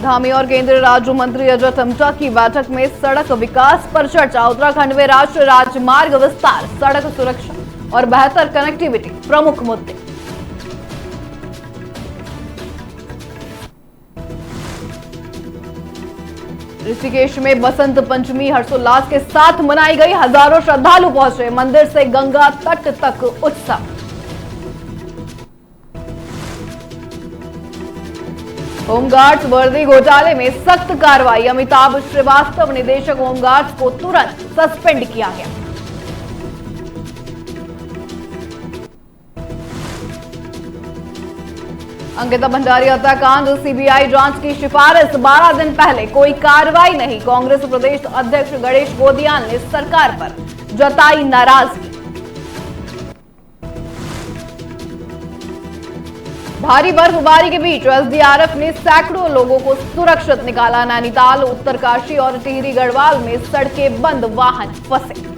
धामी और केंद्रीय राज्य मंत्री अजय टम्टा की बैठक में सड़क विकास पर चर्चा। उत्तराखंड में राष्ट्रीय राजमार्ग विस्तार, सड़क सुरक्षा और बेहतर कनेक्टिविटी प्रमुख मुद्दे। ऋषिकेश में बसंत पंचमी हर्षोल्लास के साथ मनाई गई। हजारों श्रद्धालु पहुंचे, मंदिर से गंगा तट तक उत्सव। होमगार्ड्स वर्दी घोटाले में सख्त कार्रवाई। अमिताभ श्रीवास्तव निदेशक होमगार्ड्स को तुरंत सस्पेंड किया गया। अंकिता भंडारी हत्याकांड सीबीआई जांच की सिफारिश। 12 दिन पहले कोई कार्रवाई नहीं। कांग्रेस प्रदेश अध्यक्ष गणेश गोदियाल ने सरकार पर जताई नाराजगी। भारी बर्फबारी के बीच एसडीआरएफ ने सैकड़ों लोगों को सुरक्षित निकाला। नैनीताल, उत्तरकाशी और टिहरी गढ़वाल में सड़कें बंद, वाहन फंसे।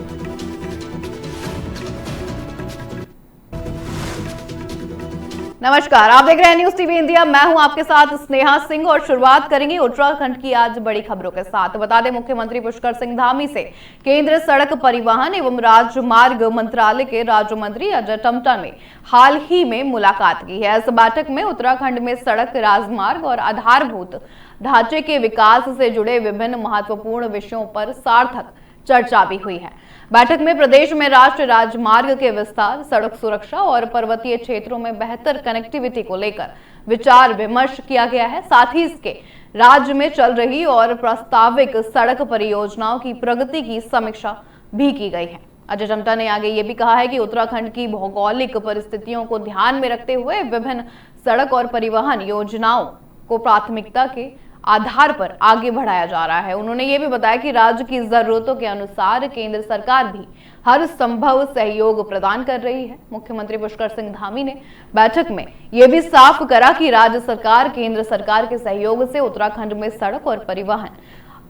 नमस्कार, आप देख रहे हैं न्यूज टीवी इंडिया। मैं हूं आपके साथ स्नेहा सिंह और शुरुआत करेंगे उत्तराखंड की आज बड़ी खबरों के साथ। बता दें, मुख्यमंत्री पुष्कर सिंह धामी से केंद्रीय सड़क परिवहन एवं राजमार्ग मंत्रालय के राज्य मंत्री अजय टम्टा ने हाल ही में मुलाकात की है। इस बैठक में उत्तराखंड में सड़क, राजमार्ग और आधारभूत ढांचे के विकास से जुड़े विभिन्न महत्वपूर्ण विषयों पर सार्थक चर्चा भी हुई है। बैठक में प्रदेश में राष्ट्रीय राजमार्ग के विस्तार, सड़क सुरक्षा और पर्वतीय क्षेत्रों में बेहतर कनेक्टिविटी को लेकर विचार विमर्श किया गया है। साथ ही इसके राज्य में चल रही और प्रस्तावित सड़क परियोजनाओं की प्रगति की समीक्षा भी की गई है। अजय टम्टा ने आगे ये भी कहा है कि उत्तराखंड की भौगोलिक परिस्थितियों को ध्यान में रखते हुए विभिन्न सड़क और परिवहन योजनाओं को प्राथमिकता के आधार पर आगे बढ़ाया जा रहा है। उन्होंने ये भी बताया कि राज्य की जरूरतों के अनुसार केंद्र सरकार भी हर संभव सहयोग प्रदान कर रही है। मुख्यमंत्री पुष्कर सिंह धामी ने बैठक में ये भी साफ करा कि राज्य सरकार केंद्र सरकार के सहयोग से उत्तराखंड में सड़क और परिवहन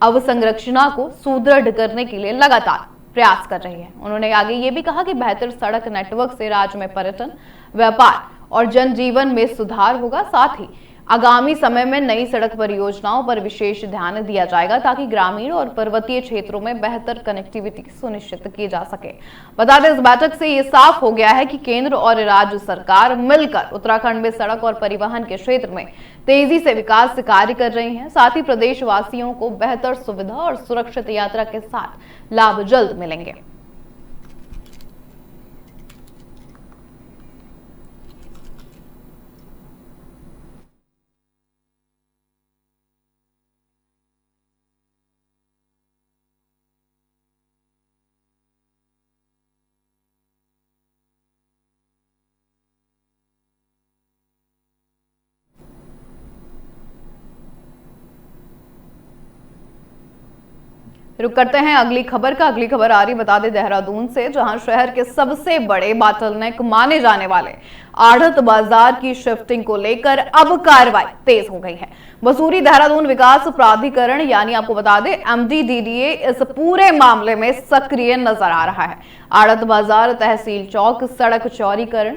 अवसंरचना को सुदृढ़ करने के लिए लगातार प्रयास कर रही है। उन्होंने आगे ये भी कहा कि बेहतर सड़क नेटवर्क से राज्य में पर्यटन, व्यापार और जनजीवन में सुधार होगा। साथ ही आगामी समय में नई सड़क परियोजनाओं पर विशेष ध्यान दिया जाएगा ताकि ग्रामीण और पर्वतीय क्षेत्रों में बेहतर कनेक्टिविटी सुनिश्चित की जा सके। बता दें, इस बैठक से ये साफ हो गया है कि केंद्र और राज्य सरकार मिलकर उत्तराखंड में सड़क और परिवहन के क्षेत्र में तेजी से विकास कार्य कर रही हैं। साथ ही प्रदेशवासियों को बेहतर सुविधा और सुरक्षित यात्रा के साथ लाभ जल्द मिलेंगे। रुक करते हैं अगली खबर का। अगली खबर आ रही, बता दें, देहरादून से, जहां शहर के सबसे बड़े बाटलनेक माने जाने वाले आढ़त बाजार की शिफ्टिंग को लेकर अब कार्रवाई तेज हो गई है। मसूरी देहरादून विकास प्राधिकरण यानी आपको बता दें MDDDA इस पूरे मामले में सक्रिय नजर आ रहा है। आढ़त बाजार, तहसील चौक सड़क चौड़ीकरण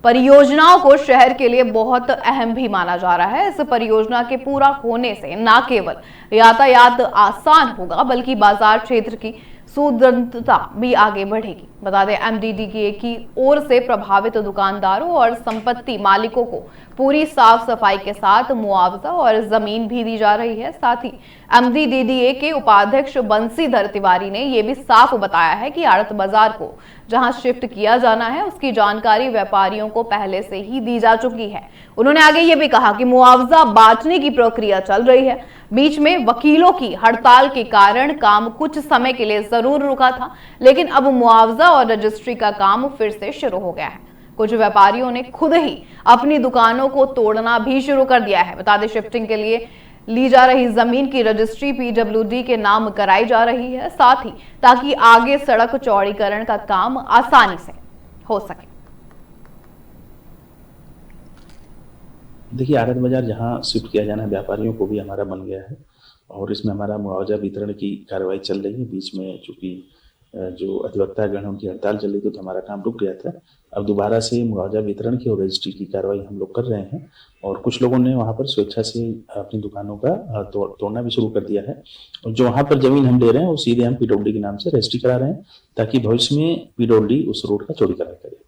परियोजनाओं को शहर के लिए बहुत अहम भी माना जा रहा है। इस परियोजना के पूरा होने से न केवल यातायात आसान होगा बल्कि बाजार क्षेत्र की सुदृढ़ता भी आगे बढ़ेगी। बता दें, MDDDA की ओर से प्रभावित दुकानदारों और संपत्ति मालिकों को पूरी साफ सफाई के साथ मुआवजा और जमीन भी दी जा रही है। साथ ही MDDDA के उपाध्यक्ष बंसीधर तिवारी ने यह भी साफ बताया है कि आढ़त बाजार को जहां शिफ्ट किया जाना है उसकी जानकारी व्यापारियों को पहले से ही दी जा चुकी है। उन्होंने आगे ये भी कहा कि मुआवजा बांटने की प्रक्रिया चल रही है। बीच में वकीलों की हड़ताल के कारण काम कुछ समय के लिए जरूर रुका था, लेकिन अब मुआवजा और रजिस्ट्री का काम फिर से शुरू हो गया है। कुछ व्यापारियों ने खुद ही अपनी दुकानों को तोड़ना भी शुरू कर दिया है। बता दें, शिफ्टिंग के लिए ली जा रही जमीन की रजिस्ट्री PWD के नाम कराई जा रही है, साथ ही ताकि आगे सड़क चौड़ीकरण का काम आसानी से हो सके। देखिए, आढ़त बाजार जहां शिफ्ट किया जाना है व्यापारियों को भी हमारा बन गया है और इसमें हमारा मुआवजा वितरण की कार्रवाई चल रही है। बीच में चूंकि जो अधिवक्ता गण उनकी हड़ताल चल रही थी तो हमारा काम रुक गया था। अब दोबारा से मुआवजा वितरण की और रजिस्ट्री की कार्रवाई हम लोग कर रहे हैं और कुछ लोगों ने वहाँ पर स्वेच्छा से अपनी दुकानों का तोड़ना भी शुरू कर दिया है। और जो वहाँ पर जमीन हम ले रहे हैं वो सीधे हम पीडब्ल्यूडी के नाम से रजिस्ट्री करा रहे हैं ताकि भविष्य में पीडब्ल्यूडी उस रोड का चौड़ीकरण करे।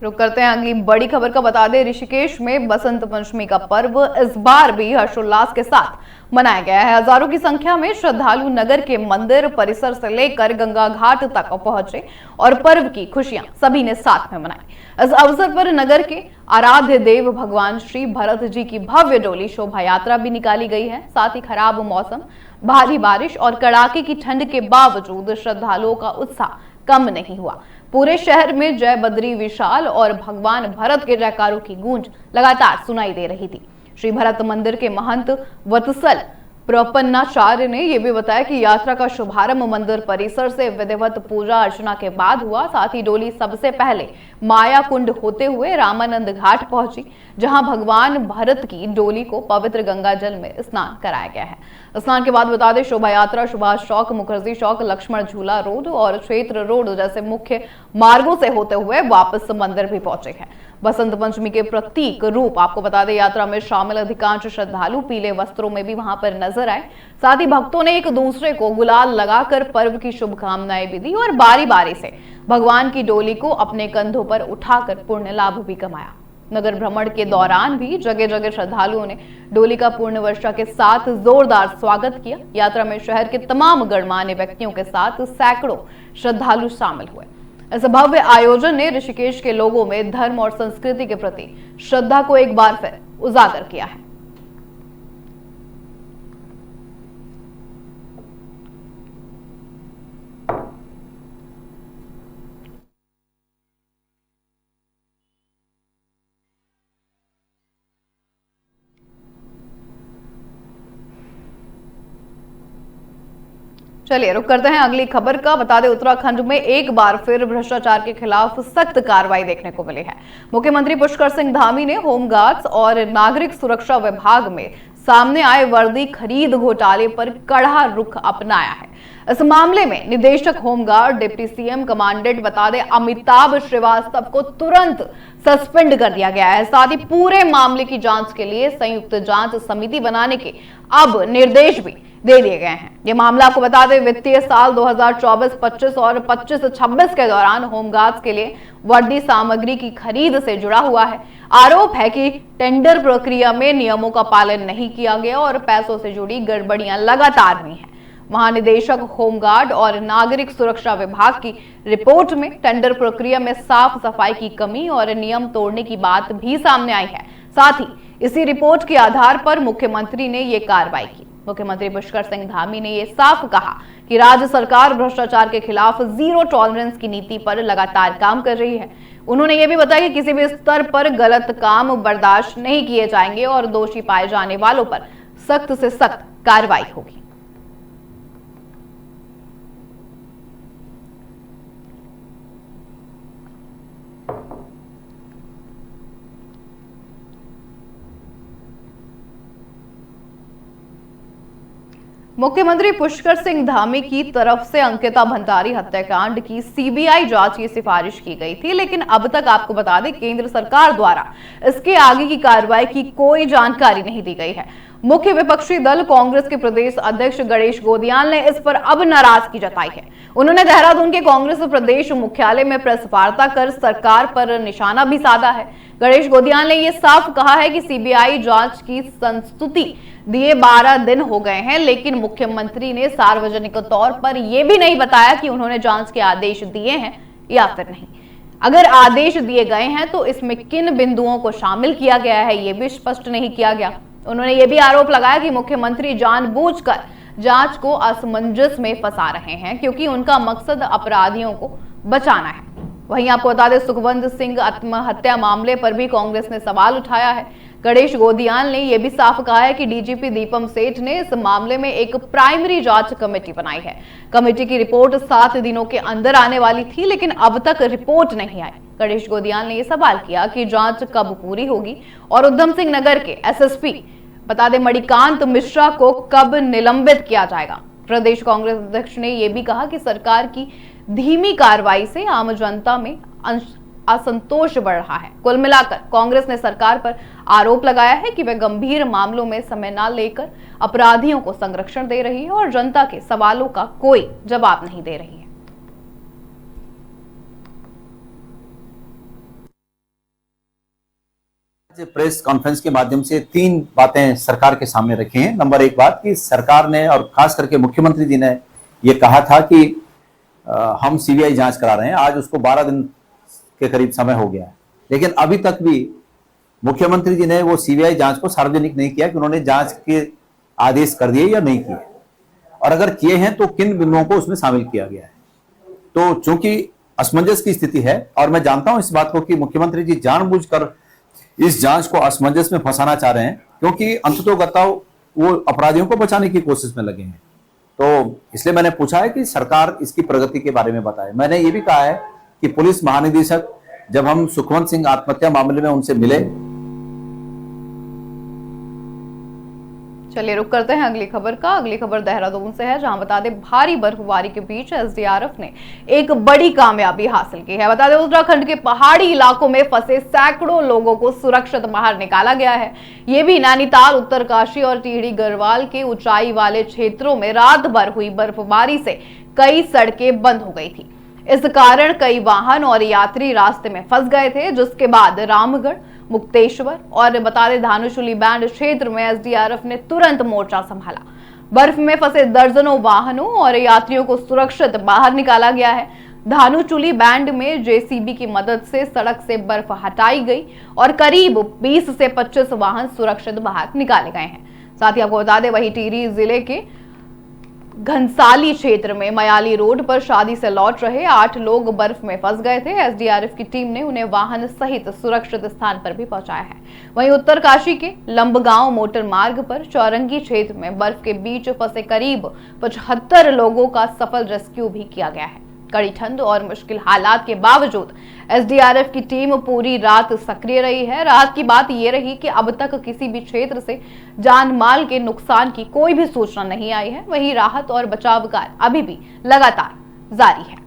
रुक करते हैं अगली बड़ी खबर का। बता दें, ऋषिकेश में बसंत पंचमी का पर्व इस बार भी हर्षोल्लास के साथ मनाया गया है। हजारों की संख्या में श्रद्धालु नगर के मंदिर परिसर से लेकर गंगा घाट तक पहुंचे और पर्व की खुशियां सभी ने साथ में मनाई। इस अवसर पर नगर के आराध्य देव भगवान श्री भरत जी की भव्य डोली शोभा यात्रा भी निकाली गई है। साथ ही खराब मौसम, भारी बारिश और कड़ाके की ठंड के बावजूद श्रद्धालुओं का उत्साह कम नहीं हुआ। पूरे शहर में जय बद्री विशाल और भगवान भरत के जयकारों की गूंज लगातार सुनाई दे रही थी। श्री भरत मंदिर के महंत वत्सल प्रपन्नाचार्य ने यह भी बताया कि यात्रा का शुभारंभ मंदिर परिसर से विधिवत पूजा अर्चना के बाद हुआ। साथ ही डोली सबसे पहले माया कुंड होते हुए रामानंद घाट पहुंची, जहां भगवान भरत की डोली को पवित्र गंगा जल में स्नान कराया गया है। स्नान के बाद बता दें, शोभा यात्रा सुभाष चौक, मुखर्जी चौक, लक्ष्मण झूला रोड और क्षेत्र रोड जैसे मुख्य मार्गों से होते हुए वापस मंदिर भी पहुंचे हैं। बसंत पंचमी के प्रतीक रूप आपको बता दें, यात्रा में शामिल अधिकांश श्रद्धालु पीले वस्त्रों में भी वहां पर नजर आए। साथ ही भक्तों ने एक दूसरे को गुलाल लगाकर पर्व की शुभकामनाएं भी दी और बारी बारी से भगवान की डोली को अपने कंधों पर उठाकर पुण्य लाभ भी कमाया। नगर भ्रमण के दौरान भी जगह जगह श्रद्धालुओं ने डोली का पूर्ण वर्षा के साथ जोरदार स्वागत किया। यात्रा में शहर के तमाम गणमान्य व्यक्तियों के साथ सैकड़ों श्रद्धालु शामिल हुए। इस भव्य आयोजन ने ऋषिकेश के लोगों में धर्म और संस्कृति के प्रति श्रद्धा को एक बार फिर उजागर किया है। चलिए रुक करते हैं अगली खबर का। बता दें, उत्तराखंड में एक बार फिर भ्रष्टाचार के खिलाफ सख्त कार्रवाई देखने को मिली है। मुख्यमंत्री पुष्कर सिंह धामी ने होमगार्ड्स और नागरिक सुरक्षा विभाग में सामने आए वर्दी खरीद घोटाले पर कड़ा रुख अपनाया है। इस मामले में निदेशक होमगार्ड डिप्टी सीएम कमांडेंट बता दें अमिताभ श्रीवास्तव को तुरंत सस्पेंड कर दिया गया है। साथ ही पूरे मामले की जांच के लिए संयुक्त जांच समिति बनाने के अब निर्देश भी दे दिए गए हैं। ये मामला आपको बता दें, वित्तीय साल 2024-25 और 25-26 के दौरान होमगार्ड्स के लिए वर्दी सामग्री की खरीद से जुड़ा हुआ है। आरोप है कि टेंडर प्रक्रिया में नियमों का पालन नहीं किया गया और पैसों से जुड़ी गड़बड़ियां लगातार हुई हैं। महानिदेशक होमगार्ड और नागरिक सुरक्षा विभाग की रिपोर्ट में टेंडर प्रक्रिया में साफ सफाई की कमी और नियम तोड़ने की बात भी सामने आई है। साथ ही इसी रिपोर्ट के आधार पर मुख्यमंत्री ने ये कार्रवाई की। मुख्यमंत्री पुष्कर सिंह धामी ने यह साफ कहा कि राज्य सरकार भ्रष्टाचार के खिलाफ जीरो टॉलरेंस की नीति पर लगातार काम कर रही है। उन्होंने यह भी बताया कि किसी भी स्तर पर गलत काम बर्दाश्त नहीं किए जाएंगे और दोषी पाए जाने वालों पर सख्त से सख्त कार्रवाई होगी। मुख्यमंत्री पुष्कर सिंह धामी की तरफ से अंकिता भंडारी हत्याकांड की सीबीआई जांच की सिफारिश की गई थी, लेकिन अब तक आपको बता दें केंद्र सरकार द्वारा इसके आगे की कार्रवाई की कोई जानकारी नहीं दी गई है। मुख्य विपक्षी दल कांग्रेस के प्रदेश अध्यक्ष गणेश गोदियाल ने इस पर अब नाराजगी जताई है। उन्होंने देहरादून के कांग्रेस प्रदेश मुख्यालय में प्रेस वार्ता कर सरकार पर निशाना भी साधा है। गणेश गोदियाल ने यह साफ कहा है कि सीबीआई जांच की संस्तुति दिए 12 दिन हो गए हैं, लेकिन मुख्यमंत्री ने सार्वजनिक तौर पर यह भी नहीं बताया कि उन्होंने जांच के आदेश दिए हैं या फिर नहीं। अगर आदेश दिए गए हैं तो इसमें किन बिंदुओं को शामिल किया गया है, यह भी स्पष्ट नहीं किया गया। उन्होंने यह भी आरोप लगाया कि मुख्यमंत्री जानबूझकर जांच को असमंजस में फंसा रहे हैं, क्योंकि उनका मकसद अपराधियों को बचाना है। वहीं आपको बता दें, सुखवंत सिंह आत्महत्या मामले पर भी कांग्रेस ने सवाल उठाया है। गणेश गोदियाल ने यह भी साफ कहा है कि डीजीपी दीपम सेठ ने इस मामले में एक प्राइमरी जांच कमेटी बनाई है। कमेटी की रिपोर्ट 7 दिनों के अंदर आने वाली थी, लेकिन अब तक रिपोर्ट नहीं आई। गणेश गोदियाल ने यह सवाल किया कि जांच कब पूरी होगी और उधम सिंह नगर के एसएसपी बता दें मणिकांत मिश्रा को कब निलंबित किया जाएगा। प्रदेश कांग्रेस अध्यक्ष ने यह भी कहा कि सरकार की धीमी कार्रवाई से आम जनता में असंतोष बढ़ रहा है। कुल मिलाकर कांग्रेस ने सरकार पर आरोप लगाया है कि वह गंभीर मामलों में समय न लेकर अपराधियों को संरक्षण दे रही है और जनता के सवालों का कोई जवाब नहीं दे रही है। प्रेस कॉन्फ्रेंस के माध्यम से 3 बातें सरकार के सामने रखी हैं। नंबर 1 बात कि सरकार ने और खास करके मुख्यमंत्री जी ने ये कहा था कि हम सीबीआई जांच करा रहे हैं। आज उसको 12 दिन के करीब समय हो गया है, लेकिन अभी तक भी मुख्यमंत्री जी ने वो सीबीआई जांच को सार्वजनिक नहीं किया कि उन्होंने जांच के आदेश कर दिए या नहीं किए, और अगर किए हैं तो किन बिंदुओं को उसमें शामिल किया गया है। तो चूंकि असमंजस की स्थिति है, और मैं जानता हूं इस बात को कि मुख्यमंत्री जी जानबूझकर इस जांच को असमंजस में फंसाना चाह रहे हैं, क्योंकि अंततोगत्वा वो अपराधियों को बचाने की कोशिश में लगे हैं। तो इसलिए मैंने पूछा है कि सरकार इसकी प्रगति के बारे में बताए। मैंने ये भी कहा है कि पुलिस महानिदेशक, जब हम सुखवंत सिंह आत्महत्या मामले में उनसे मिले। चलिए रुक करते हैं अगली खबर का। अगली खबर देहरादून से है, जहां बता दें भारी बर्फबारी के बीच एसडीआरएफ ने एक बड़ी कामयाबी हासिल की है। बता दें उत्तराखंड के पहाड़ी इलाकों में फंसे सैकड़ों लोगों को सुरक्षित बाहर निकाला गया है। ये भी नैनीताल, उत्तरकाशी और टिहरी गढ़वाल के ऊंचाई वाले क्षेत्रों में रात भर हुई बर्फबारी से कई सड़कें बंद हो गई थी। इस कारण कई वाहन और यात्री रास्ते में फंस गए थे, जिसके बाद रामगढ़, मुक्तेश्वर और बता दें धानुशुली बैंड क्षेत्र में एसडीआरएफ ने तुरंत मोर्चा संभाला। बर्फ में फंसे दर्जनों वाहनों और यात्रियों को सुरक्षित बाहर निकाला गया है। धानुचुली बैंड में जेसीबी की मदद से सड़क से बर्फ हटाई गई और करीब 20 से 25 वाहन सुरक्षित बाहर निकाले गए हैं। साथ ही आपको बता दें वही टिहरी जिले के घनसाली क्षेत्र में मयाली रोड पर शादी से लौट रहे 8 लोग बर्फ में फंस गए थे। एसडीआरएफ की टीम ने उन्हें वाहन सहित सुरक्षित स्थान पर भी पहुंचाया है। वहीं उत्तरकाशी के लंबगांव मोटर मार्ग पर चौरंगी क्षेत्र में बर्फ के बीच फंसे करीब 75 लोगों का सफल रेस्क्यू भी किया गया है। कड़ी ठंड और मुश्किल हालात के बावजूद एसडीआरएफ की टीम पूरी रात सक्रिय रही है। रात की बात यह रही कि अब तक किसी भी क्षेत्र से जान माल के नुकसान की कोई भी सूचना नहीं आई है। वहीं राहत और बचाव कार्य अभी भी लगातार जारी है।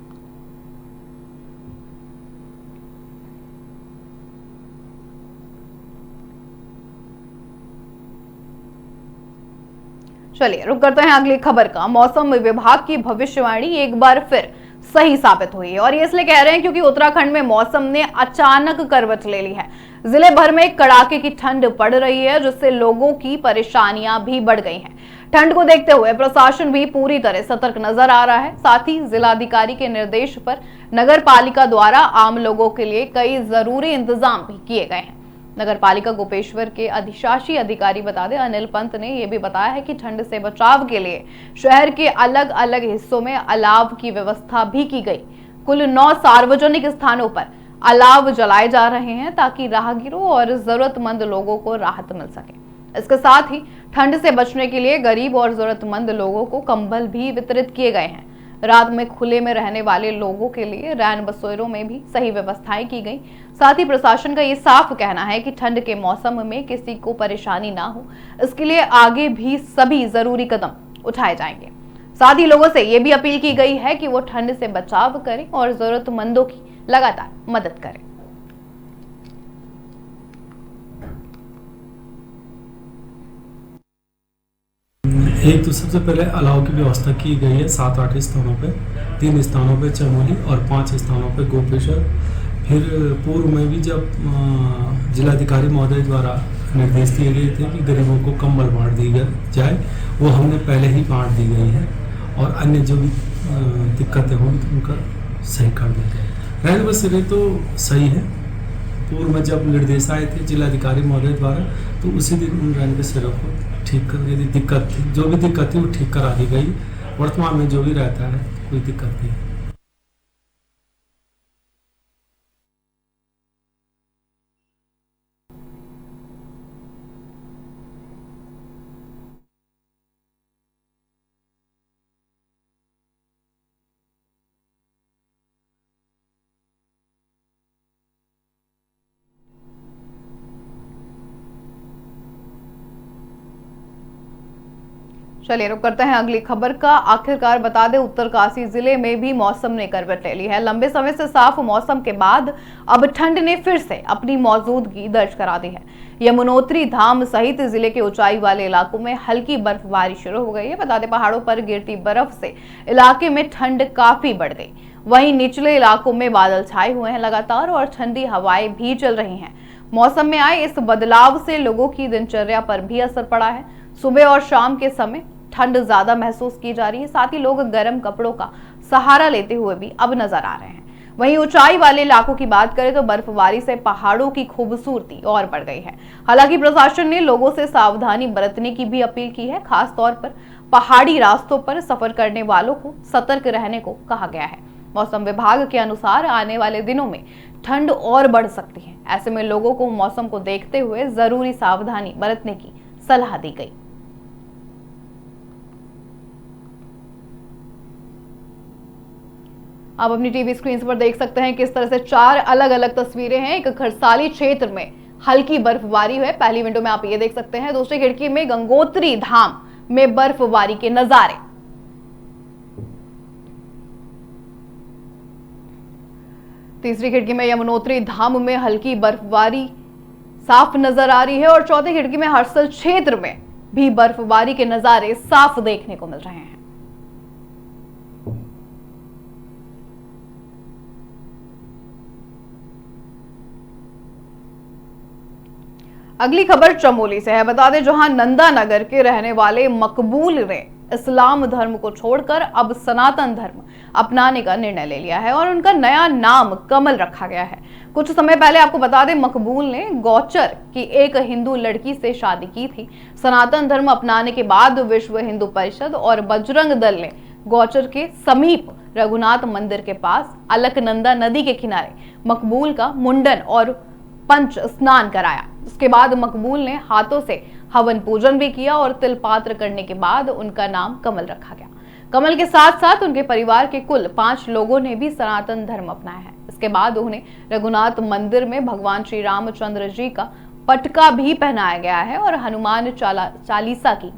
चलिए रुक करते हैं अगली खबर का। मौसम विभाग की भविष्यवाणी एक बार फिर सही साबित हुई है, और ये इसलिए कह रहे हैं क्योंकि उत्तराखंड में मौसम ने अचानक करवट ले ली है। जिले भर में कड़ाके की ठंड पड़ रही है, जिससे लोगों की परेशानियां भी बढ़ गई हैं। ठंड को देखते हुए प्रशासन भी पूरी तरह सतर्क नजर आ रहा है। साथ ही जिलाधिकारी के निर्देश पर नगर पालिका द्वारा आम लोगों के लिए कई जरूरी इंतजाम भी किए गए हैं। नगर पालिका गोपेश्वर के अधिशासी अधिकारी बता दें अनिल पंत ने यह भी बताया है कि ठंड से बचाव के लिए शहर के अलग अलग हिस्सों में अलाव की व्यवस्था भी की गई। कुल 9 सार्वजनिक स्थानों पर अलाव जलाए जा रहे हैं ताकि राहगीरों और जरूरतमंद लोगों को राहत मिल सके। इसके साथ ही ठंड से बचने के लिए गरीब और जरूरतमंद लोगों को कंबल भी वितरित किए गए हैं। रात में खुले में रहने वाले लोगों के लिए रैन बसेरों में भी सही व्यवस्थाएं की गई। साथ ही प्रशासन का ये साफ कहना है कि ठंड के मौसम में किसी को परेशानी ना हो, इसके लिए आगे भी सभी जरूरी कदम उठाए जाएंगे। साथ ही लोगों से ये भी अपील की गई है कि वो ठंड से बचाव करें और जरूरतमंदों की लगातार मदद करें। एक तो सबसे पहले अलाव की व्यवस्था की गई है 7-8 स्थानों पे, 3 स्थानों पे चमोली और 5 स्थानों पे गोपेश्वर। फिर पूर्व में भी जब जिलाधिकारी महोदय द्वारा निर्देश दिए गए थे कि गरीबों को कंबल बांट दी जाए, वो हमने पहले ही बांट दी गई है, और अन्य जो भी दिक्कतें होंगी तो उनका सही कर दिया जाए। रैन बसेरे तो सही है। पूर्व में जब निर्देश आए थे जिलाधिकारी महोदय द्वारा, तो उसी दिन उन रैन बसेरों को ठीक कर, यदि दिक्कत थी, जो भी दिक्कत थी वो ठीक करा दी गई। वर्तमान में जो भी रहता है कोई दिक्कत नहीं। चलिए रुक करते हैं अगली खबर का। आखिरकार बता दें, उत्तरकाशी जिले में भी मौसम ने करवट ले ली है। लंबे समय से साफ मौसम के बाद अब ठंड ने फिर से अपनी मौजूदगी दर्ज करा दी है। यमुनोत्री धाम सहित जिले के ऊंचाई वाले इलाकों में हल्की बर्फबारी शुरू हो गई है। बता दें, पहाड़ों पर गिरती बर्फ से इलाके में ठंड काफी बढ़ गई। वहीं निचले इलाकों में बादल छाए हुए हैं लगातार और ठंडी हवाएं भी चल रही हैं। मौसम में आए इस बदलाव से लोगों की दिनचर्या पर भी असर पड़ा है। सुबह और शाम के समय ठंड ज्यादा महसूस की जा रही है। साथ ही लोग गर्म कपड़ों का सहारा लेते हुए भी अब नजर आ रहे हैं। वहीं ऊंचाई वाले इलाकों की बात करें तो बर्फबारी से पहाड़ों की खूबसूरती और बढ़ गई है। हालांकि प्रशासन ने लोगों से सावधानी बरतने की भी अपील की है। खास तौर पर पहाड़ी रास्तों पर सफर करने वालों को सतर्क रहने को कहा गया है। मौसम विभाग के अनुसार आने वाले दिनों में ठंड और बढ़ सकती है। ऐसे में लोगों को मौसम को देखते हुए जरूरी सावधानी बरतने की सलाह दी गई। आप अपनी टीवी स्क्रीन पर देख सकते हैं किस तरह से 4 अलग अलग तस्वीरें हैं। एक खरसाली क्षेत्र में हल्की बर्फबारी है, पहली विंडो में आप ये देख सकते हैं। दूसरी खिड़की में गंगोत्री धाम में बर्फबारी के नजारे। तीसरी खिड़की में यमुनोत्री धाम में हल्की बर्फबारी साफ नजर आ रही है और चौथी खिड़की में हर्षल क्षेत्र में भी बर्फबारी के नजारे साफ देखने को मिल रहे हैं। अगली खबर चमोली से है। बता दें, जहां नंदा नगर के रहने वाले मकबूल ने इस्लाम धर्म को छोड़कर अब सनातन धर्म अपनाने का निर्णय ले लिया है और उनका नया नाम कमल रखा गया है। कुछ समय पहले आपको बता दें, मकबूल ने गौचर की एक हिंदू लड़की से शादी की थी। सनातन धर्म अपनाने के बाद विश्व हिंदू परिषद और बजरंग दल ने गौचर के समीप रघुनाथ मंदिर के पास अलकनंदा नदी के किनारे मकबूल का मुंडन और पंच स्नान कराया। उसके बाद मकबूल ने हाथों से हवन पूजन भी किया और तिलपात्र करने के बाद उनका नाम कमल रखा गया। कमल के साथ साथ उनके परिवार के कुल 5 लोगों ने भी सनातन धर्म अपनाया है। इसके बाद उन्हें रघुनाथ मंदिर में भगवान श्री रामचंद्र जी का पटका भी पहनाया गया है और हनुमान चालीसा की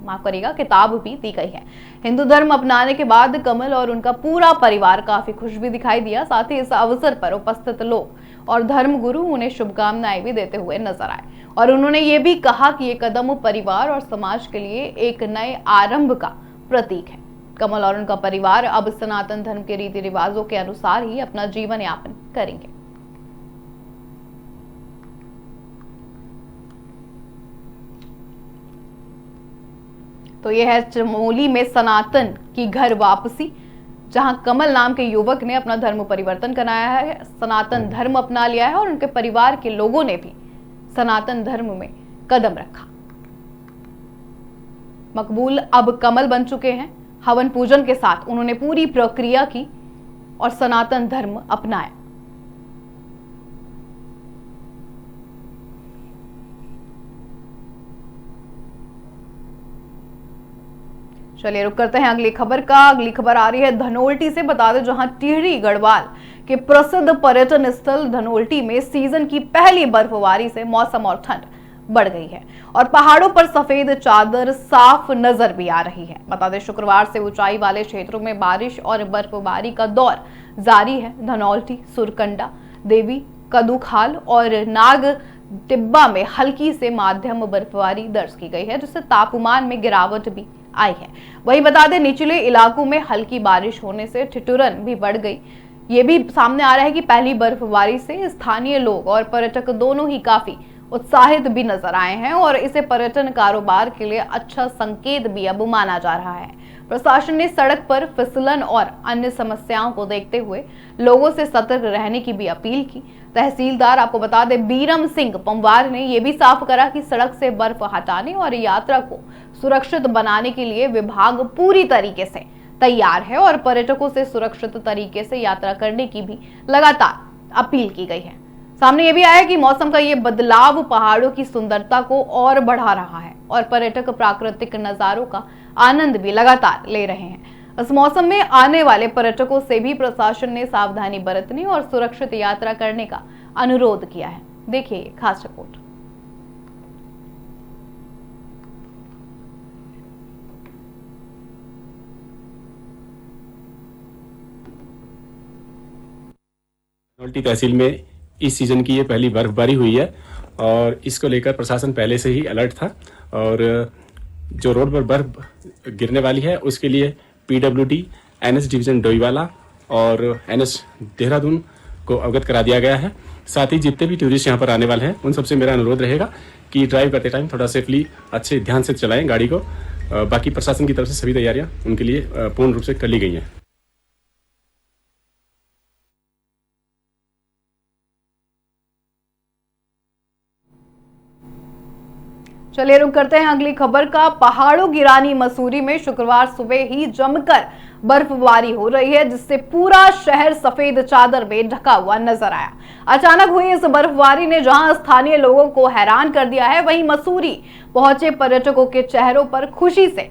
किताब भी दी गई है। हिंदू धर्म अपनाने के बाद कमल और उनका पूरा परिवार काफी खुश भी दिखाई दिया। साथ ही इस अवसर पर उपस्थित लोग और धर्मगुरु उन्हें शुभकामनाएं भी देते हुए नजर आए और उन्होंने ये भी कहा कि ये कदम परिवार और समाज के लिए एक नए आरंभ का प्रतीक है। कमल और उनका परिवार अब सनातन धर्म के रीति रिवाजों के अनुसार ही अपना जीवन यापन करेंगे। तो यह है चमोली में सनातन की घर वापसी, जहां कमल नाम के युवक ने अपना धर्म परिवर्तन कराया है, सनातन धर्म अपना लिया है और उनके परिवार के लोगों ने भी सनातन धर्म में कदम रखा। मकबूल अब कमल बन चुके हैं। हवन पूजन के साथ उन्होंने पूरी प्रक्रिया की और सनातन धर्म अपनाया। चलिए रुक करते हैं अगली खबर का। अगली खबर आ रही है धनोल्टी से। बता दें, जहां टिहरी गढ़वाल के प्रसिद्ध पर्यटन स्थल धनोल्टी में सीजन की पहली बर्फबारी से मौसम और ठंड बढ़ गई है और पहाड़ों पर सफेद चादर साफ नजर भी आ रही है। बता दें, शुक्रवार से ऊंचाई वाले क्षेत्रों में बारिश और बर्फबारी का दौर जारी है। धनौल्टी, सुरकंडा, देवी, कदूखाल और नाग टिब्बा में हल्की से माध्यम बर्फबारी दर्ज की गई है, जिससे तापमान में गिरावट भी आई है। वहीं बता दें, निचले इलाकों में हल्की बारिश होने से ठिठुरन भी बढ़ गई। ये भी सामने आ रहा है कि पहली बर्फबारी से स्थानीय लोग और पर्यटक दोनों ही काफी उत्साहित भी नजर आए हैं और इसे पर्यटन कारोबार के लिए अच्छा संकेत भी अब माना जा रहा है। प्रशासन ने सड़क पर फिसलन और अन्य समस्याओं को देखते हुए लोगों से सतर्क रहने की भी अपील की। तहसीलदार, आपको बता दें, बीरम सिंह पंवार ने यह भी साफ करा कि सड़क से बर्फ हटाने और यात्रा को सुरक्षित बनाने के लिए विभाग पूरी तरीके से तैयार है और पर्यटकों से सुरक्षित तरीके से यात्रा करने की भी लगातार अपील की गई है। सामने ये भी आया कि मौसम का ये बदलाव पहाड़ों की सुंदरता को और बढ़ा रहा है और पर्यटक प्राकृतिक नजारों का आनंद भी लगातार ले रहे हैं। इस मौसम में आने वाले पर्यटकों से भी प्रशासन ने सावधानी बरतने और सुरक्षित यात्रा करने का अनुरोध किया है। देखिए खास रिपोर्ट। नौल्टी तहसील में इस सीजन की ये पहली बर्फबारी हुई है और इसको लेकर प्रशासन पहले से ही अलर्ट था और जो रोड पर बर्फ गिरने वाली है उसके लिए PWD, NS डिवीजन डोईवाला और NS देहरादून को अवगत करा दिया गया है। साथ ही जितने भी टूरिस्ट यहाँ पर आने वाले हैं उन सबसे मेरा अनुरोध रहेगा कि ड्राइव करते टाइम थोड़ा सेफली अच्छे ध्यान से चलाएं गाड़ी को। बाकी प्रशासन की तरफ से सभी तैयारियां उनके लिए पूर्ण रूप से कर ली गई हैं। चलिए रुक करते हैं अगली खबर का। पहाड़ों की रानी मसूरी में शुक्रवार सुबह ही जमकर बर्फबारी हो रही है, जिससे पूरा शहर सफेद चादर में ढका हुआ नजर आया। अचानक हुई इस बर्फबारी ने जहां स्थानीय लोगों को हैरान कर दिया है, वहीं मसूरी पहुंचे पर्यटकों के चेहरों पर खुशी से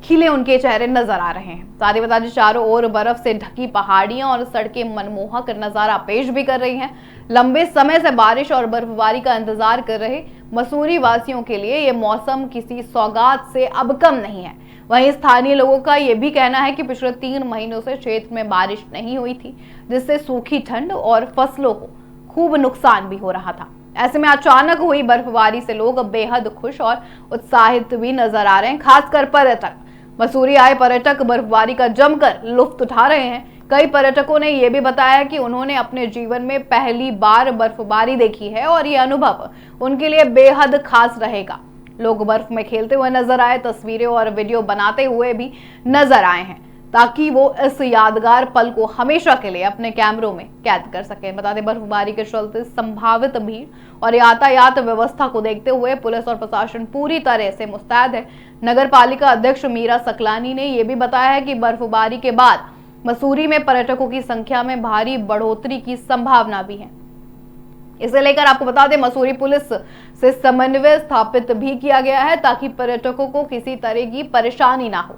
खिले उनके चेहरे नजर आ रहे हैं। साथ ही बता दें, चारों ओर बर्फ से ढकी पहाड़ियां और सड़कें मनमोहक नजारा पेश भी कर रही हैं। लंबे समय से बारिश और बर्फबारी का इंतजार कर रहे मसूरी वासियों के लिए ये मौसम किसी सौगात से अब कम नहीं है। वहीं स्थानीय लोगों का यह भी कहना है कि पिछले 3 महीनों से क्षेत्र में बारिश नहीं हुई थी, जिससे सूखी ठंड और फसलों को खूब नुकसान भी हो रहा था। ऐसे में अचानक हुई बर्फबारी से लोग बेहद खुश और उत्साहित भी नजर आ रहे हैं। खासकर पर्यटक, मसूरी आए पर्यटक बर्फबारी का जमकर लुत्फ उठा रहे हैं। कई पर्यटकों ने यह भी बताया कि उन्होंने अपने जीवन में पहली बार बर्फबारी देखी है और यह अनुभव उनके लिए बेहद खास रहेगा। लोग बर्फ में खेलते हुए नजर आए, तस्वीरें और वीडियो बनाते हुए भी नजर आए हैं, ताकि वो इस यादगार पल को हमेशा के लिए अपने कैमरों में कैद कर सकें। बता दें, बर्फबारी के चलते संभावित भीड़ और यातायात व्यवस्था को देखते हुए पुलिस और प्रशासन पूरी तरह से मुस्तैद है। नगर पालिका अध्यक्ष मीरा सकलानी ने यह भी बताया है कि बर्फबारी के बाद मसूरी में पर्यटकों की संख्या में भारी बढ़ोतरी की संभावना भी है। इसे लेकर आपको बता दें, मसूरी पुलिस से समन्वय स्थापित भी किया गया है, ताकि पर्यटकों को किसी तरह की परेशानी ना हो।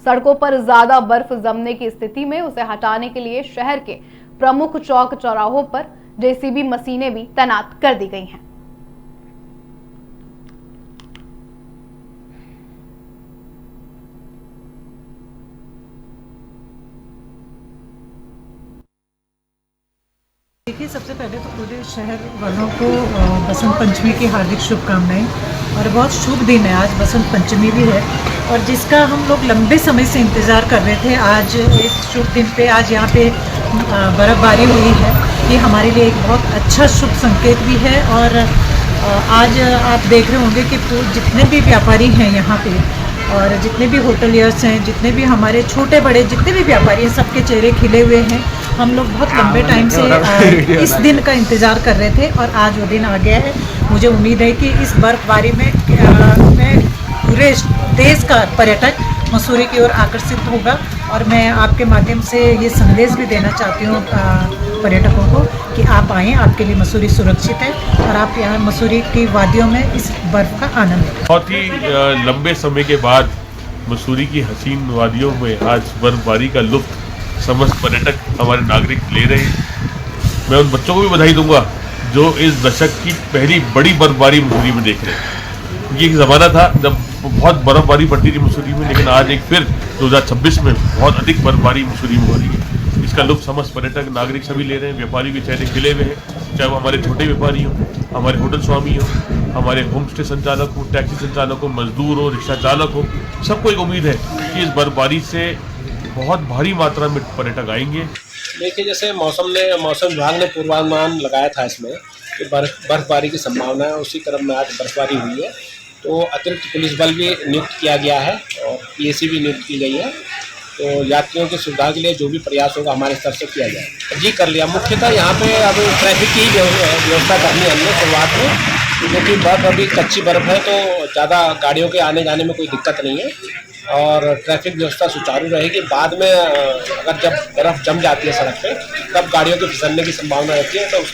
सड़कों पर ज्यादा बर्फ जमने की स्थिति में उसे हटाने के लिए शहर के प्रमुख चौक चौराहों पर JCB मशीनें भी तैनात कर दी गई हैं। देखिए, सबसे पहले तो पूरे शहर वालों को बसंत पंचमी की हार्दिक शुभकामनाएं। और बहुत शुभ दिन है, आज बसंत पंचमी भी है और जिसका हम लोग लंबे समय से इंतज़ार कर रहे थे। आज इस शुभ दिन पे आज यहाँ पे बर्फ़बारी हुई है, ये हमारे लिए एक बहुत अच्छा शुभ संकेत भी है। और आज आप देख रहे होंगे कि जितने भी व्यापारी हैं यहाँ पे और जितने भी होटलियर्स हैं, जितने भी हमारे छोटे बड़े जितने भी व्यापारी हैं, सबके चेहरे खिले हुए हैं। हम लोग बहुत लंबे टाइम से इस दिन का इंतज़ार कर रहे थे और आज वो दिन आ गया है। मुझे उम्मीद है कि इस बर्फबारी में पूरे देश का पर्यटक मसूरी की ओर आकर्षित होगा। और मैं आपके माध्यम से ये संदेश भी देना चाहती हूँ पर्यटकों को कि आप आएँ, आपके लिए मसूरी सुरक्षित है और आप यहाँ मसूरी की वादियों में इस बर्फ का आनंद लें। बहुत ही लंबे समय के बाद मसूरी की हसीन वादियों में आज बर्फबारी का लुत्फ समस्त पर्यटक हमारे नागरिक ले रहे हैं। मैं उन बच्चों को भी बधाई दूंगा जो इस दशक की पहली बड़ी बर्फबारी मसूरी में देख रहे हैं। ये एक ज़माना था जब बहुत बर्फबारी पड़ती थी मसूरी में, लेकिन आज एक फिर 2026 में बहुत अधिक बर्फबारी मसूरी में हो रही है। इसका लुत्फ समस्त पर्यटक नागरिक सभी ले रहे हैं। व्यापारियों के चेहरे खिले हुए हैं, चाहे वो हमारे छोटे व्यापारी हों, हमारे होटल स्वामी हों, हमारे होम स्टे संचालक हो, टैक्सी संचालक हो, मजदूर हो, रिक्शा चालक हो। सबको एक उम्मीद है कि इस बर्फबारी से बहुत भारी मात्रा में पर्यटक आएंगे। देखिए, जैसे मौसम विभाग ने पूर्वानुमान लगाया था इसमें कि बर्फबारी की संभावना है, उसी क्रम में आज बर्फबारी हुई है। तो अतिरिक्त पुलिस बल भी नियुक्त किया गया है और PAC भी नियुक्त की गई है। तो यात्रियों की सुविधा के लिए जो भी प्रयास होगा हमारे स्तर से किया जाएगा। जी कर लिया, मुख्यतः यहाँ पे अब ट्रैफिक की व्यवस्था करनी है हमने शुरुआत में, क्योंकि बर्फ़ अभी कच्ची बर्फ़ है तो ज़्यादा गाड़ियों के आने जाने में कोई दिक्कत नहीं है और ट्रैफिक व्यवस्था सुचारू रहेगी। बाद में अगर जब बर्फ़ जम जाती है सड़क पे, तब गाड़ियों के फिसलने की संभावना रहती है। तो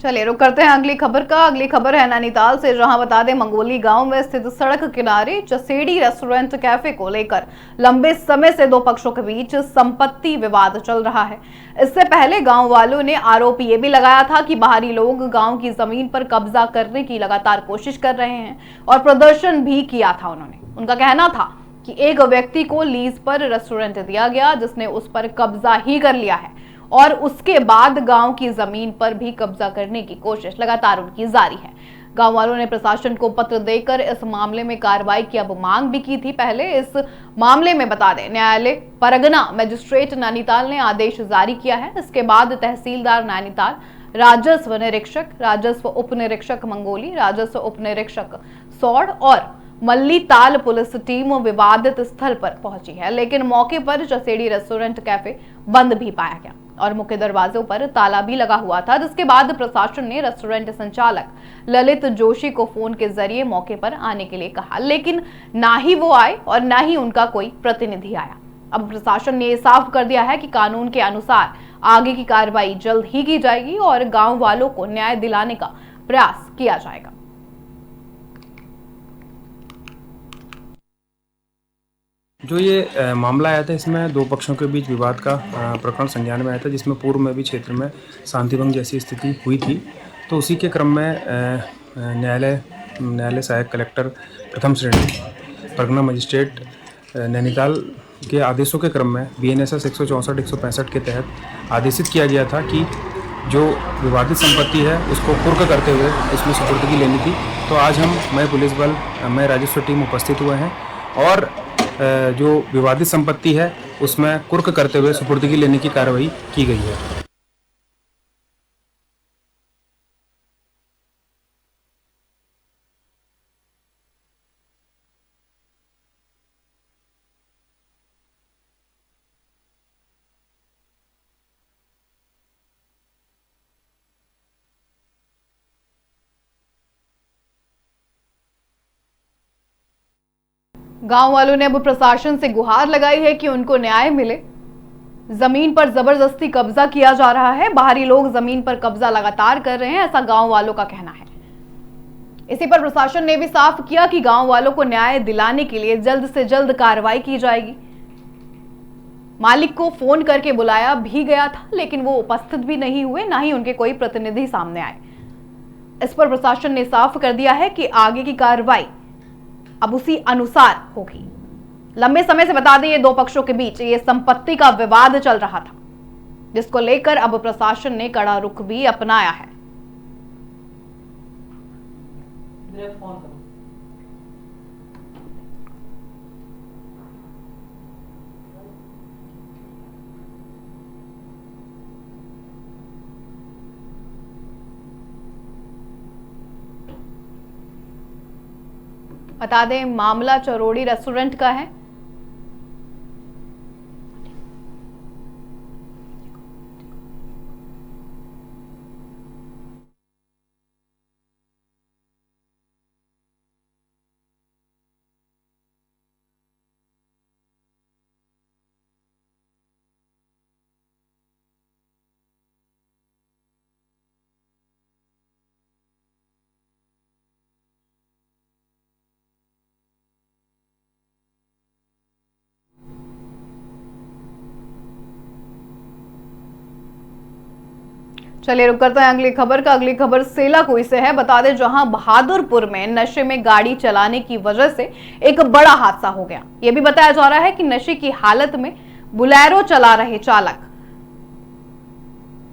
चलिए रुक करते हैं अगली खबर का। अगली खबर है नैनीताल से, जहां बता दें, मंगोली गांव में स्थित सड़क किनारे चसेड़ी रेस्टोरेंट कैफे को लेकर लंबे समय से दो पक्षों के बीच संपत्ति विवाद चल रहा है। इससे पहले गांव वालों ने आरोप ये भी लगाया था कि बाहरी लोग गांव की जमीन पर कब्जा करने की लगातार कोशिश कर रहे हैं और प्रदर्शन भी किया था। उनका कहना था कि एक व्यक्ति को लीज पर रेस्टोरेंट दिया गया जिसने उस पर कब्जा ही कर लिया है और उसके बाद गांव की जमीन पर भी कब्जा करने की कोशिश लगातार उनकी जारी है। गांव वालों ने प्रशासन को पत्र देकर इस मामले में कार्रवाई की अब मांग भी की थी। पहले इस मामले में बता दें, न्यायालय परगना मजिस्ट्रेट नैनीताल ने आदेश जारी किया है। इसके बाद तहसीलदार नैनीताल, राजस्व निरीक्षक, राजस्व उप निरीक्षक मंगोली, राजस्व उप निरीक्षक सौड़ और मल्लीताल पुलिस टीम विवादित स्थल पर पहुंची है, लेकिन मौके पर चसेड़ी रेस्टोरेंट कैफे बंद भी पाया गया और मुख्य दरवाजों पर ताला भी लगा हुआ था, जिसके बाद प्रशासन ने रेस्टोरेंट संचालक ललित जोशी को फोन के जरिए मौके पर आने के लिए कहा, लेकिन ना ही वो आए और ना ही उनका कोई प्रतिनिधि आया। अब प्रशासन ने साफ कर दिया है कि कानून के अनुसार आगे की कार्रवाई जल्द ही की जाएगी और गांव वालों को न्याय दिलाने का प्रयास किया जाएगा। जो ये मामला आया था, इसमें दो पक्षों के बीच विवाद का प्रकरण संज्ञान में आया था, जिसमें पूर्व में भी क्षेत्र में शांति भंग जैसी स्थिति हुई थी। तो उसी के क्रम में न्यायालय सहायक कलेक्टर प्रथम श्रेणी परगना मजिस्ट्रेट नैनीताल के आदेशों के क्रम में BNSS 164-165 के तहत आदेशित किया गया था कि जो विवादित संपत्ति है उसको कुर्क करते हुए उसमें सुपुर्दगी लेनी थी। तो आज मैं पुलिस बल, मैं राजस्व टीम उपस्थित हुए हैं और जो विवादित संपत्ति है उसमें कुर्क करते हुए सुपुर्दगी लेने की कार्रवाई की गई है। गांव वालों ने अब प्रशासन से गुहार लगाई है कि उनको न्याय मिले। जमीन पर जबरदस्ती कब्जा किया जा रहा है, बाहरी लोग जमीन पर कब्जा लगातार कर रहे हैं, ऐसा गांव वालों का कहना है। इसी पर प्रशासन ने भी साफ किया कि गांव वालों को न्याय दिलाने के लिए जल्द से जल्द कार्रवाई की जाएगी। मालिक को फोन करके बुलाया भी गया था, लेकिन वो उपस्थित भी नहीं हुए, ना ही उनके कोई प्रतिनिधि सामने आए। इस पर प्रशासन ने साफ कर दिया है कि आगे की कार्रवाई अब उसी अनुसार होगी। लंबे समय से बता दें, ये दो पक्षों के बीच ये संपत्ति का विवाद चल रहा था, जिसको लेकर अब प्रशासन ने कड़ा रुख भी अपनाया है। बता दें, मामला चरोड़ी रेस्टोरेंट का है। चलिए रुक करते हैं अगली खबर का। अगली खबर सेलाकुई से है। बता दें, जहां बहादुरपुर में नशे में गाड़ी चलाने की वजह से एक बड़ा हादसा हो गया। यह भी बताया जा रहा है कि नशे की हालत में बुलेरो चला रहे चालक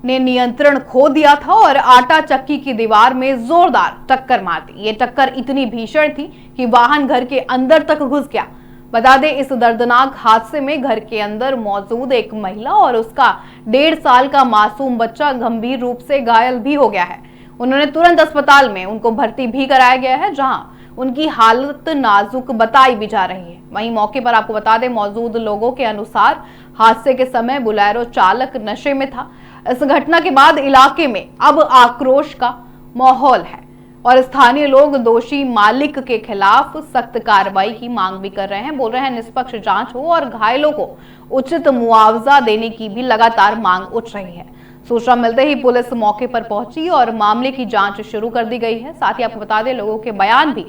ने नियंत्रण खो दिया था और आटा चक्की की दीवार में जोरदार टक्कर मार दी। ये टक्कर इतनी भीषण थी कि वाहन घर के अंदर तक घुस गया। बता दें, इस दर्दनाक हादसे में घर के अंदर मौजूद एक महिला और उसका 1.5 साल का मासूम बच्चा गंभीर रूप से घायल भी हो गया है। उन्होंने तुरंत अस्पताल में उनको भर्ती भी कराया गया है, जहां उनकी हालत नाजुक बताई भी जा रही है। वहीं मौके पर आपको बता दें, मौजूद लोगों के अनुसार हादसे के समय बुलेरो चालक नशे में था। इस घटना के बाद इलाके में अब आक्रोश का माहौल है और स्थानीय लोग दोषी मालिक के खिलाफ सख्त कार्रवाई की मांग भी कर रहे हैं। बोल रहे हैं निष्पक्ष जांच हो और घायलों को उचित मुआवजा देने की भी लगातार मांग उठ रही है। सूचना मिलते ही पुलिस मौके पर पहुंची और मामले की जांच शुरू कर दी गई है। साथ ही आपको बता दें, लोगों के बयान भी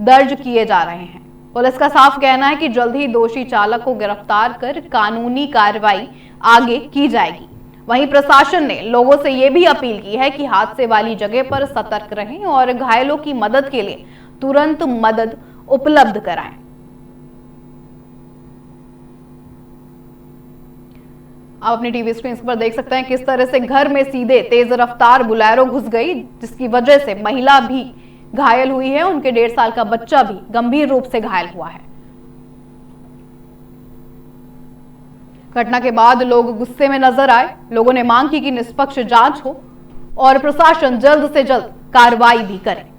दर्ज किए जा रहे हैं। पुलिस का साफ कहना है कि जल्द ही दोषी चालक को गिरफ्तार कर कानूनी कार्रवाई आगे की जाएगी। वहीं प्रशासन ने लोगों से यह भी अपील की है कि हादसे वाली जगह पर सतर्क रहें और घायलों की मदद के लिए तुरंत मदद उपलब्ध कराएं। आप अपनी टीवी स्क्रीन पर देख सकते हैं किस तरह से घर में सीधे तेज रफ्तार बुलेरो घुस गई, जिसकी वजह से महिला भी घायल हुई है। उनके 1.5 साल का बच्चा भी गंभीर रूप से घायल हुआ है। घटना के बाद लोग गुस्से में नजर आए। लोगों ने मांग की कि निष्पक्ष जांच हो और प्रशासन जल्द से जल्द कार्रवाई भी करे।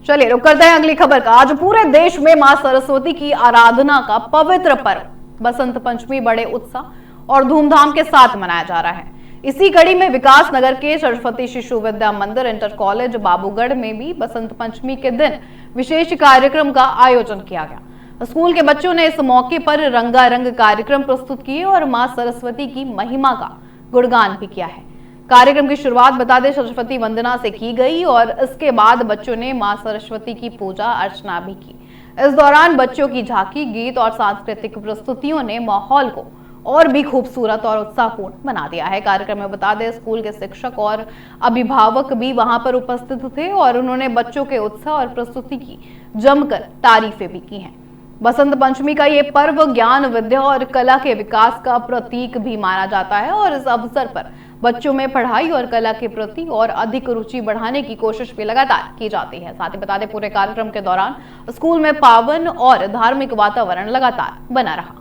चलिए रुक करते हैं अगली खबर का। आज पूरे देश में मां सरस्वती की आराधना का पवित्र पर्व बसंत पंचमी बड़े उत्साह और धूमधाम के साथ मनाया जा रहा है। इसी कड़ी में विकास नगर के सरस्वती शिशु विद्या मंदिर इंटर कॉलेज बाबूगढ़ में भी बसंत पंचमी के दिन विशेष कार्यक्रम का आयोजन किया गया। स्कूल के बच्चों ने इस मौके पर रंगारंग कार्यक्रम प्रस्तुत किए और मां सरस्वती की महिमा का गुणगान भी किया है। कार्यक्रम की शुरुआत बता दें सरस्वती वंदना से की गई और इसके बाद बच्चों ने मां सरस्वती की पूजा अर्चना भी की। इस दौरान बच्चों की झांकी, गीत और सांस्कृतिक प्रस्तुतियों ने माहौल को और भी खूबसूरत और उत्साहपूर्ण बना दिया है। कार्यक्रम में बता दें स्कूल के शिक्षक और अभिभावक भी वहां पर उपस्थित थे और उन्होंने बच्चों के उत्साह और प्रस्तुति की जमकर तारीफें भी की हैं। बसंत पंचमी का ये पर्व ज्ञान, विद्या और कला के विकास का प्रतीक भी माना जाता है और इस अवसर पर बच्चों में पढ़ाई और कला के प्रति और अधिक रुचि बढ़ाने की कोशिश भी लगातार की जाती है। साथ ही बता दें पूरे कार्यक्रम के दौरान स्कूल में पावन और धार्मिक वातावरण लगातार बना रहा।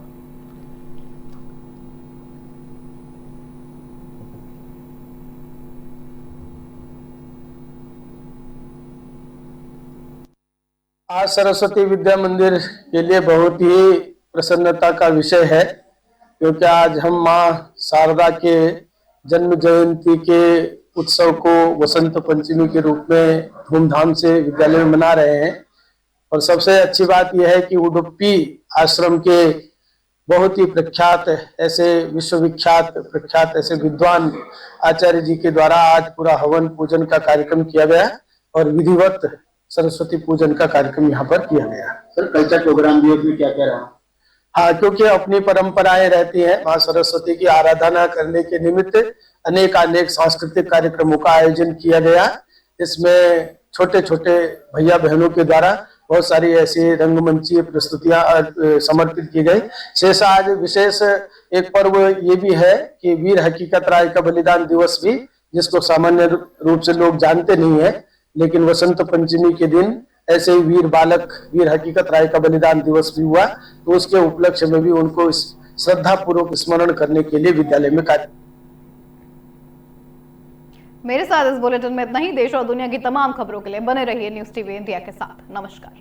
आज सरस्वती विद्या मंदिर के लिए बहुत ही प्रसन्नता का विषय है, क्योंकि आज हम मां शारदा के जन्म जयंती के उत्सव को वसंत पंचमी के रूप में धूमधाम से विद्यालय में मना रहे हैं। और सबसे अच्छी बात यह है कि उडुपी आश्रम के बहुत ही प्रख्यात ऐसे विद्वान आचार्य जी के द्वारा आज पूरा हवन पूजन का कार्यक्रम किया गया और विधिवत सरस्वती पूजन का कार्यक्रम यहाँ पर किया गया। सर कल्चर प्रोग्राम भी उसमें क्या क्या रहा? हाँ, क्योंकि अपनी परंपराएं रहती हैं। मां सरस्वती की आराधना करने के निमित्त अनेक सांस्कृतिक कार्यक्रमों का आयोजन किया गया। इसमें छोटे छोटे भैया बहनों के द्वारा बहुत सारी ऐसी रंगमंचीय प्रस्तुतियां समर्पित की गई। शेष आज विशेष एक पर्व ये भी है कि वीर हकीकत राय का बलिदान दिवस भी, जिसको सामान्य रूप से लोग जानते नहीं है, लेकिन वसंत पंचमी के दिन ऐसे ही वीर बालक वीर हकीकत राय का बलिदान दिवस भी हुआ, तो उसके उपलक्ष्य में भी उनको श्रद्धा पूर्वक स्मरण करने के लिए विद्यालय में कार्य। मेरे साथ इस बुलेटिन में इतना ही। देश और दुनिया की तमाम खबरों के लिए बने रहिए न्यूज़ टीवी इंडिया के साथ। नमस्कार।